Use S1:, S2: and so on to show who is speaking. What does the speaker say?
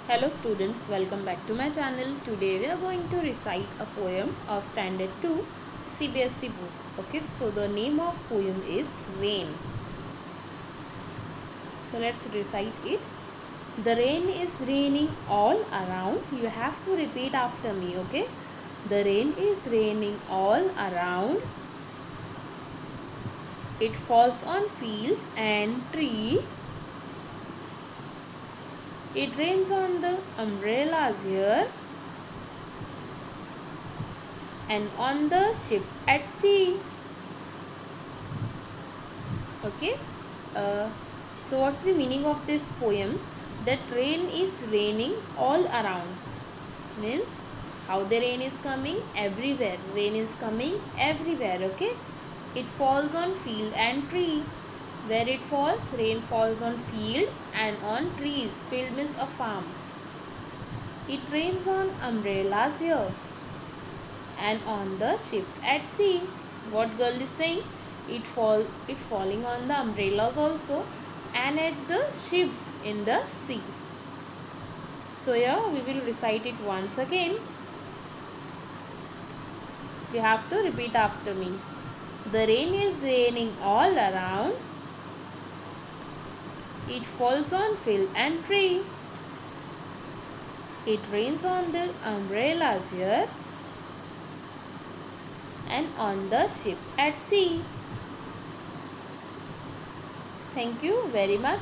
S1: Hello students, welcome back to my channel. Today we are going to recite a poem of standard 2 CBSC book. Okay, so the name of poem is Rain. So let's recite it. The rain is raining all around. You have to repeat after me, okay? The rain is raining all around. It falls on field and tree. It rains on the umbrellas here and on the ships at sea. Okay, so what's the meaning of this poem? That rain is raining all around means how the rain is coming everywhere. Rain is coming everywhere. Okay, it falls on field and tree. Where it falls, rain falls on field and on trees. Field means a farm. It rains on umbrellas here and on the ships at sea. What girl is saying? It falling on the umbrellas also and at the ships in the sea. So here we will recite it once again. You have to repeat after me. The rain is raining all around. It falls on field and tree. It rains on the umbrellas here and on the ships at sea. Thank you very much.